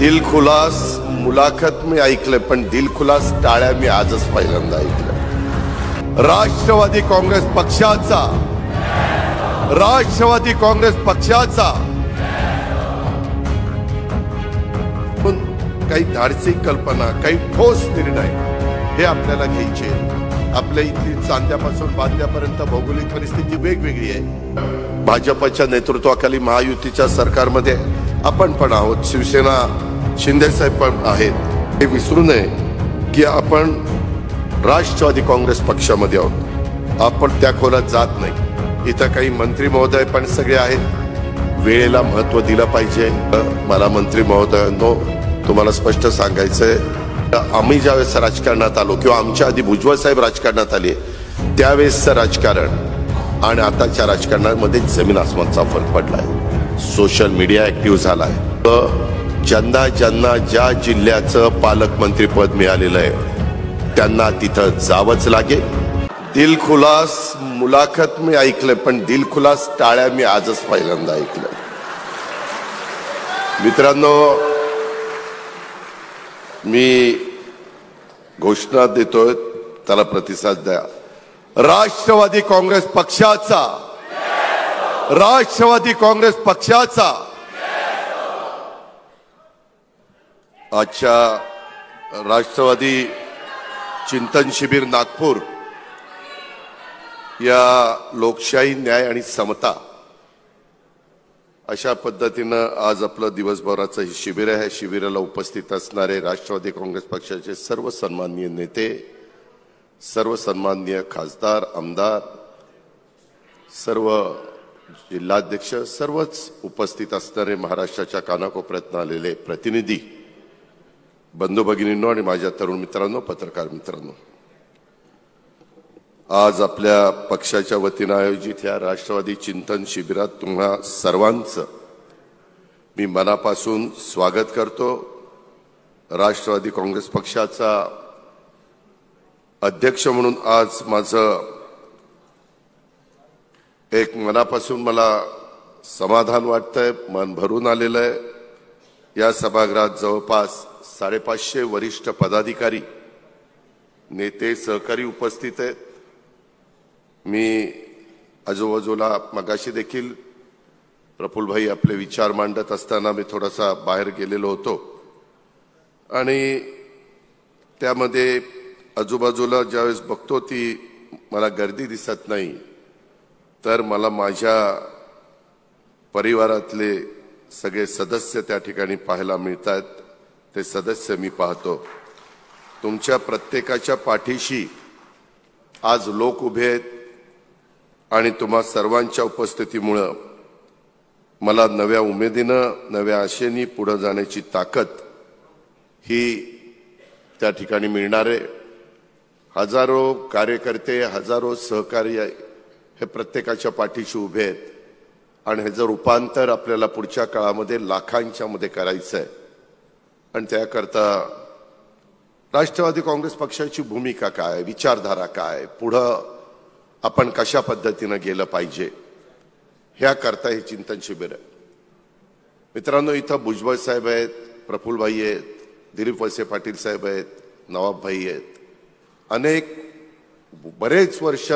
दिलखुलास मुलाखत मी ऐकले, पण दिलखुलास टाळ्या मी आजच पहिल्यांदा ऐकल्या। राष्ट्रवादी काँग्रेस पक्षाचा पण काही धाडसी कल्पना, काही ठोस निर्णय हे आपल्याला घ्यायचे। आपल्या इथली चांद्यापासून बांद्यापर्यंत भौगोलिक परिस्थिती वेगवेगळी आहे। भाजपच्या नेतृत्वाखाली महायुतीच्या सरकारमध्ये आपण पण आहोत, शिवसेना शिंदे साहेब पण आहेत। हे विसरू नये की आपण राष्ट्रवादी काँग्रेस पक्षामध्ये आहोत। आपण त्या खोलात जात नाही। इथं काही मंत्री महोदय पण सगळे आहेत। वेळेला महत्त्व दिलं पाहिजे। मला मंत्री महोदयांनो तुम्हाला स्पष्ट सांगायचंय, आम्ही ज्यावेळेस राजकारणात आलो किंवा आमच्या आधी भुजबळ साहेब राजकारणात आले त्यावेळेसचं राजकारण आणि आताच्या राजकारणामध्ये जमीन आसमानचा फरक पडलाय। सोशल मीडिया ऍक्टिव्ह झालाय। ज्यांना ज्या जिल्ह्याचं पालकमंत्री पद मिळालेलं आहे त्यांना तिथं जावंच लागेल। दिलखुलास मुलाखत मी ऐकले, पण दिलखुलास टाळ्या मी आजच पहिल्यांदा ऐकलं। मित्रांनो, मी घोषणा देतोय, त्याला प्रतिसाद द्या। राष्ट्रवादी काँग्रेस पक्षाचा आजच्या राष्ट्रवादी चिंतन शिबिर नागपूर या लोकशाही, न्याय आणि समता अशा पद्धतीनं आज आपलं दिवसभराचं हे शिबिर आहे। शिबिराला उपस्थित असणारे राष्ट्रवादी काँग्रेस पक्षाचे सर्व सन्माननीय नेते, सर्व सन्माननीय खासदार, आमदार, सर्व जिल्हाध्यक्ष, सर्वच उपस्थित असणारे महाराष्ट्राच्या कानाकोपऱ्यातून आलेले प्रतिनिधी, बंधू भगिनींनो आणि माझ्या तरुण मित्रांनो, पत्रकार मित्रांनो, आज आपल्या पक्षाच्या वतीनं आयोजित या राष्ट्रवादी चिंतन शिबिरात तुम्हा सर्वांचं मी मनापासून स्वागत करतो। राष्ट्रवादी काँग्रेस पक्षाचा अध्यक्ष म्हणून आज माझं एक मनापासून मला समाधान वाटतंय, मन भरून आलेलं आहे। या सभागृहात जवळपास 550 वरिष्ठ पदाधिकारी, नेते, सहकारी उपस्थित आहेत। मी आजूबाजूला मगाशी देखील प्रफुल्लभाई आपले विचार मांडत असताना मी थोडासा बाहेर गेलेलो होतो आणि त्यामध्ये आजूबाजूला ज्यावेळेस बघतो ती मला गर्दी दिसत नाही, तर मला माझ्या परिवारातले सगळे सदस्य त्या ठिकाणी पाहायला मिळतात। ते सदस्य मी पाहतो। तुमच्या प्रत्येकाच्या पाठीशी आज लोक उभे आहेत आणि तुम्हा सर्वांच्या उपस्थितीमुळे मला नव्या उमेदीनं, नव्या आशेनी पुढे जाण्याची ताकद ही त्या ठिकाणी मिळणार आहे। हजारो कार्यकर्ते, हजारो सहकारी हे प्रत्येकाच्या पाठीशी उभे आहेत आणि हे जर रूपांतर आपल्याला पुढच्या काळामध्ये लाखांच्या मध्ये करायचं आहे आणि त्याकरता राष्ट्रवादी काँग्रेस पक्षाची भूमिका काय, विचारधारा काय, पुढं आपण कशा पद्धतीनं गेलं पाहिजे, ह्या करता हे चिंतन शिबिर आहे। मित्रांनो, इथं भुजबळ साहेब आहेत, प्रफुल्लभाई आहेत, दिलीप वळसे पाटील साहेब आहेत, नवाबभाई आहेत, अनेक बरेच वर्ष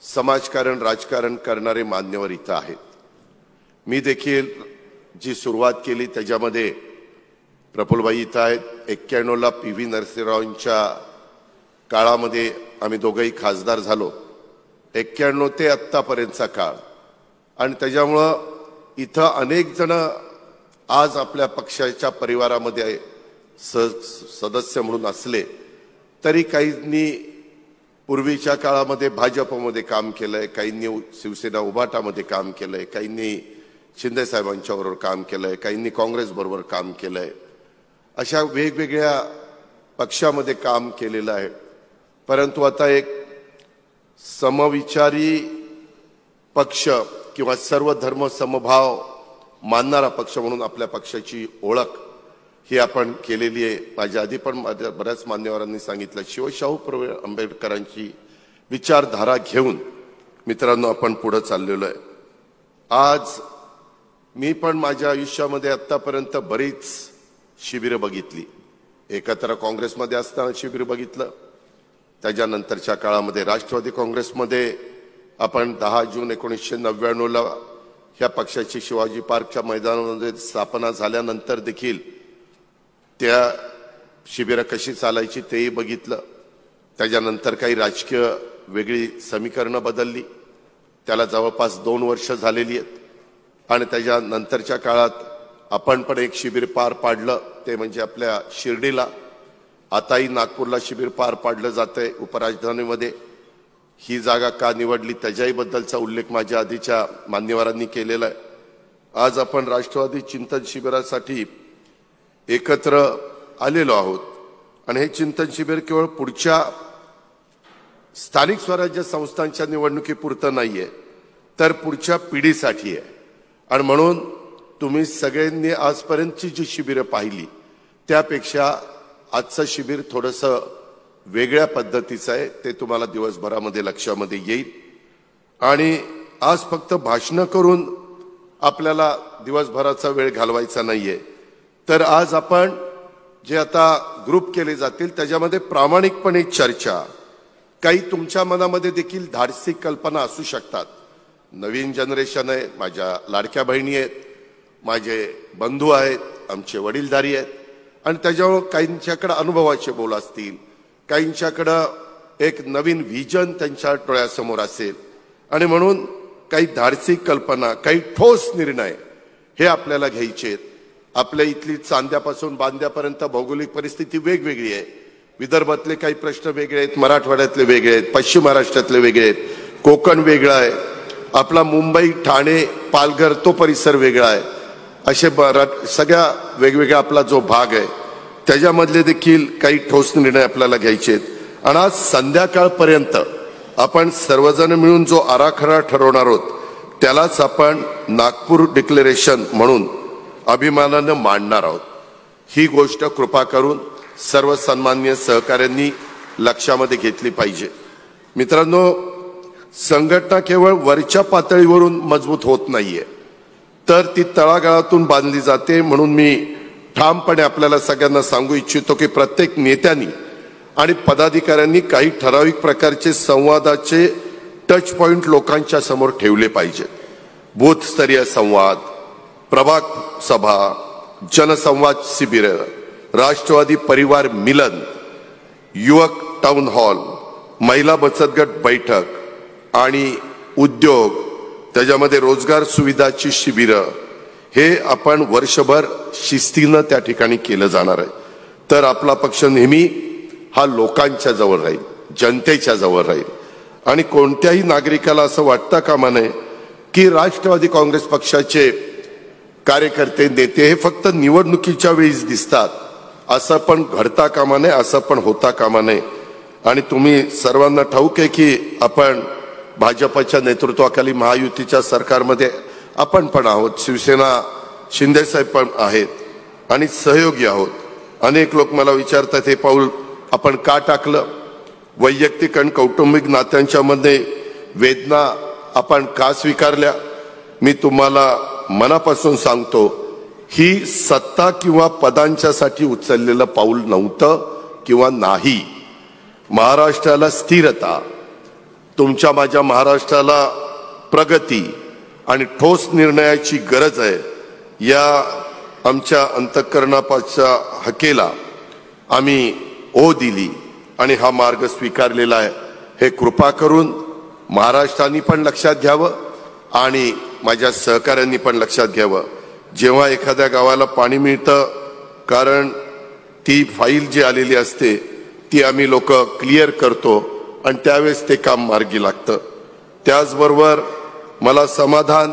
समाजकारण, राजकारण करणारे मान्यवर इथं आहेत। मी देखील जी सुरुवात केली त्याच्यामध्ये प्रफुल्लभाई इथं आहेत। 91 ला PV नरसिंहरावांच्या काळामध्ये आम्ही दोघंही खासदार झालो, 91 ते आत्तापर्यंतचा काळ, आणि त्याच्यामुळं इथं अनेक जण आज आपल्या पक्षाच्या परिवारामध्ये सदस्य म्हणून असले तरी काहींनी पूर्वीच्या काळामध्ये भाजपमध्ये काम केलंय, काहींनी शिवसेना उभाटामध्ये काम केलंय, काहींनी शिंदे साहेबांच्या बरोबर काम केलंय, काहींनी काँग्रेस बरोबर काम केलंय। अशा वेगवेगळ्या पक्षामध्ये काम केलेलं आहे। परंतु आता एक समविचारी पक्ष किंवा सर्व धर्म समभाव मानणारा पक्ष म्हणून आपल्या पक्षाची ओळख ही आपण केलेली आहे। माझ्या आधी पण बऱ्याच मान्यवरांनी सांगितलं, शिवशाहू आंबेडकरांची विचारधारा घेऊन मित्रांनो आपण पुढे चाललेलो आहे। आज मी पण माझ्या आयुष्यामध्ये आतापर्यंत बरीच शिबिरं बघितली. एकत्र काँग्रेसमध्ये असताना शिबिर बघितलं. त्याच्यानंतरच्या काळामध्ये राष्ट्रवादी काँग्रेसमध्ये आपण 10 जून 1999ला ह्या पक्षाची शिवाजी पार्कच्या मैदानामध्ये स्थापना झाल्यानंतर देखील त्या शिबिरं कशी चालायची तेही बघितलं. त्याच्यानंतर काही राजकीय वेगळी समीकरणं बदलली. त्याला जवळपास 2 वर्ष झालेली आहेत आणि त्याच्यानंतरच्या काळात आपण पण एक शिबिर पार पाडलं, ते म्हणजे आपल्या शिर्डीला. आताही नागपूरला शिबिर पार पाडलं जातंय उपराजधानीमध्ये. ही जागा का निवडली त्याच्याही बद्दलचा उल्लेख माझ्या आधीच्या मान्यवरांनी केलेला आहे. आज आपण राष्ट्रवादी चिंतन शिबिरासाठी एकत्र आलेलो आहोत आणि हे चिंतन शिबिर केवळ पुढच्या स्थानिक स्वराज्य संस्थांच्या निवडणुकीपुरतं नाहीये, तर पुढच्या पिढीसाठी आहे. आणि म्हणून तुम्ही सगळ्यांनी आजपर्यंतची जी शिबिरं पाहिली त्यापेक्षा आजचं शिबिर थोडंसं वेगळ्या पद्धतीचं आहे. ते तुम्हाला दिवसभरामध्ये लक्षामध्ये येईल. आणि आज फक्त भाषणं करून आपल्याला दिवसभराचा वेळ घालवायचा नाहीये, तर आज आपण जे आता ग्रुप केले जातील त्याच्यामध्ये प्रामाणिकपणे चर्चा, काही तुमच्या मनामध्ये देखील धाडसी कल्पना असू शकतात. नवीन जनरेशन आहे, माझ्या लाडक्या बहिणी आहेत, माझे बंधू आहेत, आमचे वडीलधारी आहेत आणि त्याच्यावर काहींच्याकडे अनुभवाचे बोल असतील, काहींच्याकडं एक नवीन व्हिजन त्यांच्या डोळ्यासमोर असेल आणि म्हणून काही धाडसी कल्पना, काही ठोस निर्णय हे आपल्याला घ्यायचे आहेत. आपल्या इथली चांद्यापासून बांद्यापर्यंत भौगोलिक परिस्थिती वेगवेगळी आहे. विदर्भातले काही प्रश्न वेगळे आहेत, मराठवाड्यातले वेगळे आहेत, पश्चिम महाराष्ट्रातले वेगळे आहेत, कोकण वेगळा आहे, आपला मुंबई ठाणे पालघर तो परिसर वेगळा आहे. असे सगळ्या वेगवेगळा आपला जो भाग आहे त्याच्यामधले देखील काही ठोस निर्णय आपल्याला घ्यायचे आहेत. आणि आज संध्याकाळपर्यंत आपण सर्वजण मिळून जो आराखडा ठरवणार आहोत त्यालाच आपण नागपूर डिक्लेरेशन म्हणून अभिमानानं मांडणार आहोत. ही गोष्ट कृपा करून सर्व सन्माननीय सहकाऱ्यांनी लक्षामध्ये घेतली पाहिजे. मित्रांनो, संघटना केवळ वरच्या पातळीवरून मजबूत होत नाहीये, तर ती तळागाळातून बांधली जाते. म्हणून मी ठामपणे आपल्याला सगळ्यांना सांगू इच्छितो की प्रत्येक नेत्यांनी आणि पदाधिकाऱ्यांनी काही ठराविक प्रकारचे संवादाचे टच पॉइंट लोकांच्या समोर ठेवले पाहिजे. बूथस्तरीय संवाद, प्रभाग सभा, जनसंवाद शिबिर, राष्ट्रवादी परिवार मिलन, युवक टाउन हॉल, महिला बचत गट बैठक आणि उद्योग, त्याच्यामध्ये रोजगार सुविधाची शिबिरं, हे आपण वर्षभर शिस्तीनं त्या ठिकाणी केलं जाणार आहे. तर आपला पक्ष नेहमी हा लोकांच्या जवळ राहील, जनतेच्या जवळ राहील. आणि कोणत्याही नागरिकाला असं वाटता कामा नये की राष्ट्रवादी काँग्रेस पक्षाचे कार्यकर्ते नेते हे फक्त निवडणुकीच्या वेळीच दिसतात, असं पण घडता कामा नये, असं पण होता कामा नये. आणि तुम्ही सर्वांना ठाऊक आहे की आपण भाजपच्या नेतृत्वाखाली महायुतीच्या सरकारमध्ये आपण पण आहोत, शिवसेना शिंदेसाहेब पण आहेत आणि सहयोगी आहोत. अनेक लोक मला विचारतात हे पाऊल आपण का टाकलं, वैयक्तिक आणि कौटुंबिक नात्यांच्या मध्ये वेदना आपण का स्वीकारल्या. मी तुम्हाला मनापासून सांगतो, ही सत्ता किंवा पदांच्यासाठी उचललेलं पाऊल नव्हतं किंवा नाही. महाराष्ट्राला स्थिरता, तुमच्या माझ्या महाराष्ट्राला प्रगती आणि ठोस निर्णयाची गरज आहे. या आमच्या अंतःकरणाच्या हकेला आम्ही ओ दिली आणि हा मार्ग स्वीकारलेला आहे. हे कृपा करून महाराष्ट्राने पण लक्षात घ्यावं आणि माझ्या सहकाऱ्यांनी पण लक्षात घ्यावं. जेव्हा एखाद्या गावाला पाणी मिळतं, कारण ती फाईल जी आलेली असते ती आम्ही लोक क्लिअर करतो आणि त्यावेळेस ते काम मार्गी लागतं. त्याचबरोबर मला समाधान,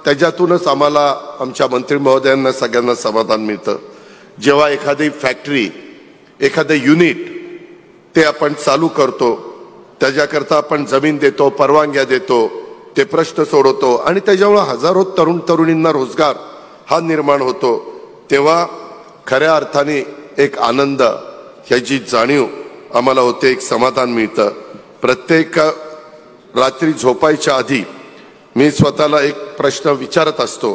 त्याच्यातूनच आम्हाला आमच्या मंत्री महोदयांना सगळ्यांना समाधान मिळतं, जेव्हा एखादी फॅक्टरी, एखादं युनिट ते आपण चालू करतो, त्याच्याकरता आपण जमीन देतो, परवानग्या देतो, ते प्रश्न सोडवतो आणि त्याच्यामुळे हजारो तरुण तरुणींना रोजगार हा निर्माण होतो. तेव्हा खऱ्या अर्थाने एक आनंद, ह्याची जाणीव आम्हाला होते, एक समाधान मिळतं. प्रत्येक रात्री झोपायच्या आधी मी स्वतःला एक प्रश्न विचारत असतो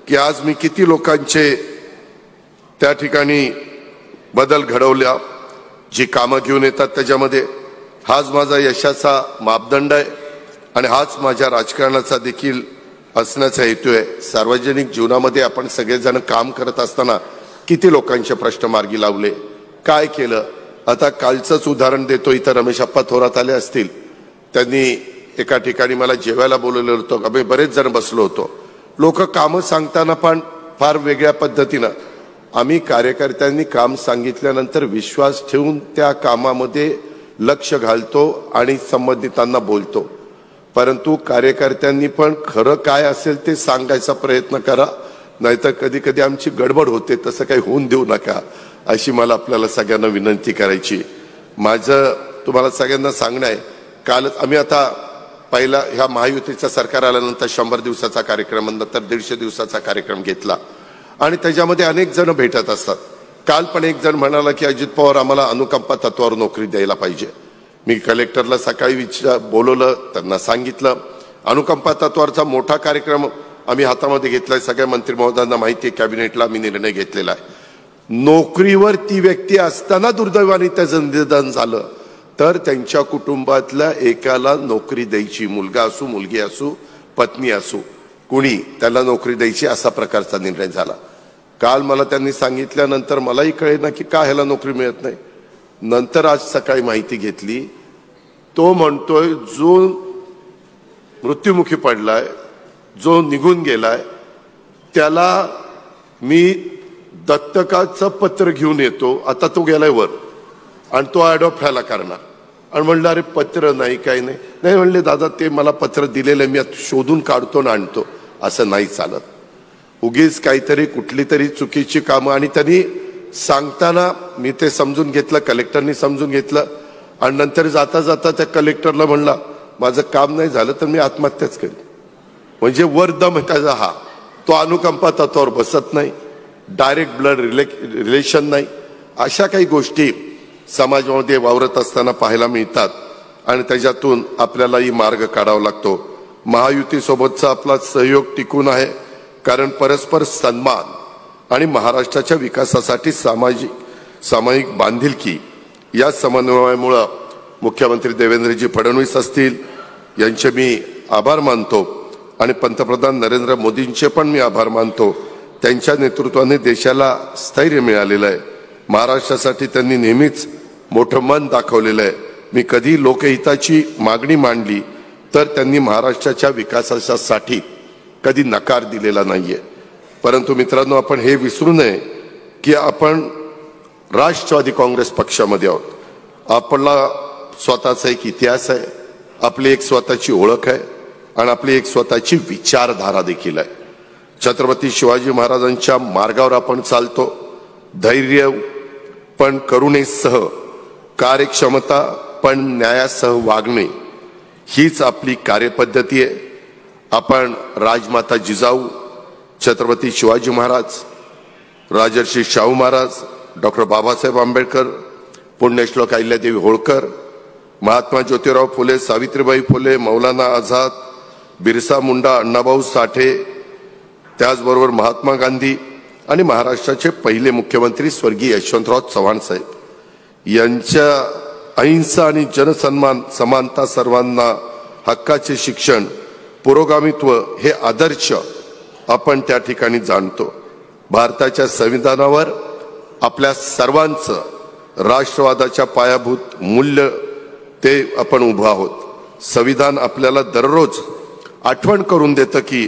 की आज मी किती लोकांचे त्या ठिकाणी बदल घडवल्या, जी कामं घेऊन येतात त्याच्यामध्ये हाच माझा यशाचा मापदंड आहे आणि हाच माझ्या राजकारणाचा देखील असण्याचा हेतू आहे। सार्वजनिक जीवनामध्ये आपण सगळेजण काम करत असताना किती लोकांचे प्रश्न मार्गी लावले, काय केलं। आता कालचंच उदाहरण देतो, इथं रमेश अप्पा थोरात आले असतील, त्यांनी एका ठिकाणी मला जेवायला बोलवलं होतं, आम्ही बरेच जण बसलो होतो। लोक कामं सांगताना पण फार वेगळ्या पद्धतीनं, आम्ही कार्यकर्त्यांनी काम सांगितल्यानंतर विश्वास ठेवून त्या कामामध्ये लक्ष घालतो आणि संबंधितांना बोलतो, परंतु कार्यकर्त्यांनी पण खरं काय असेल ते सांगायचा प्रयत्न करा, नाहीतर कधी कधी आमची गडबड होते, तसं काही होऊन देऊ नका अशी मला आपल्याला सगळ्यांना विनंती करायची। माझं तुम्हाला सगळ्यांना सांगणं आहे, कालच आम्ही आता पहिला ह्या महायुतीचं सरकार आल्यानंतर 100 दिवसाचा कार्यक्रम, नंतर 150 दिवसाचा कार्यक्रम घेतला आणि त्याच्यामध्ये अनेक जण भेटत असतात। काल पण एक जण म्हणाला की अजित पवार आम्हाला अनुकंपा तत्वावर नोकरी द्यायला पाहिजे। मी कलेक्टरला सकाळी बोलवलं, त्यांना सांगितलं अनुकंपा तत्वावरचा मोठा कार्यक्रम आम्ही हातामध्ये घेतलाय, सगळ्या मंत्री महोदयांना माहिती आहे, कॅबिनेटला मी निर्णय घेतलेला आहे। नोकरीवर ती व्यक्ती असताना दुर्दैवाने त्याचं निधन झालं तर त्यांच्या कुटुंबातल्या एकाला नोकरी द्यायची, मुलगा असू मुलगी असू पत्नी असू कुणी, त्याला नोकरी द्यायची असा प्रकारचा निर्णय झाला। काल मला त्यांनी सांगितल्यानंतर मलाही कळेना की का ह्याला नोकरी मिळत नाही। नंतर आज सकाळी माहिती घेतली, तो म्हणतोय जो मृत्युमुखी पडलाय, जो निघून गेलाय, त्याला मी दत्तकाचं पत्र घेऊन येतो, आता तो गेलाय वर आणि तो अडॉप्ट व्हायला करणार। आणि म्हणलं अरे पत्र नाही काही नाही, नाही म्हणले दादा ते मला पत्र दिलेलं मी शोधून काढतो ना आणतो, असं नाही चालत। उगीच काहीतरी कुठली तरी चुकीची कामं, आणि त्यांनी सांगताना मी ते समजून घेतलं, कलेक्टरनी समजून घेतलं आणि नंतर जाता जाता त्या कलेक्टरला म्हणला माझं काम नाही झालं तर मी आत्महत्याच करेन, म्हणजे वरदम त्याचा हा तो अनुकंपा तत्वावर बसत नाही, डायरेक्ट ब्लड रिलेशन नाही, अशा काही गोष्टी समाजामध्ये वावरत असताना पाहायला मिळतात आणि त्याच्यातून आपल्यालाही मार्ग काढावा लागतो। महायुतीसोबतचा आपला सहयोग टिकून आहे, कारण परस्पर सन्मान आणि महाराष्ट्राच्या विकासासाठी सामायिक बांधिलकी या समन्वयामुळे मुख्यमंत्री देवेंद्रजी फडणवीस असतील यांचे मी आभार मानतो आणि पंतप्रधान नरेंद्र मोदींचे पण मी आभार मानतो। त्यांच्या नेतृत्वाने देशाला स्थैर्य मिळालेलं आहे, महाराष्ट्रासाठी त्यांनी नेहमीच मोठं मन दाखवलेलं आहे। मी कधी लोकहिताची मागणी मांडली तर त्यांनी महाराष्ट्राच्या विकासासाठी कधी नकार दिलेला नाहीये। परंतु मित्रांनो, आपण हे विसरू नये की आपण राष्ट्रवादी काँग्रेस पक्षामध्ये आहोत, आपला स्वतःचा एक इतिहास आहे, आपली एक स्वतःची ओळख आहे आणि आपली एक स्वतःची विचारधारा देखील आहे। छत्रपती शिवाजी महाराजांच्या मार्गावर आपण चालतो, धैर्य पण करुणेसह, कार्यक्षमता पण न्यायासह वागणे हीच आपली कार्यपद्धती आहे। आपण राजमाता जिजाऊ, छत्रपती शिवाजी महाराज, राजर्षी शाहू महाराज, डॉक्टर बाबासाहेब आंबेडकर, पुण्यश्लोक अहिल्यादेवी होळकर, महात्मा ज्योतिराव फुले, सावित्रीबाई फुले, मौलाना आझाद, बिरसा मुंडा, अण्णाभाऊ साठे, त्याचबरोबर महात्मा गांधी आणि महाराष्ट्राचे पहिले मुख्यमंत्री स्वर्गीय यशवंतराव चव्हाण साहेब यांच्या अहिंसा आणि जनसन्मान, समानता, सर्वांना हक्काचे शिक्षण, पुरोगामित्व हे आदर्श आपण त्या ठिकाणी जाणतो। भारताच्या संविधानावर आपल्या सर्वांचं राष्ट्रवादाच्या पायाभूत मूल्य ते आपण उभं आहोत। संविधान आपल्याला दररोज आठवण करून देतं की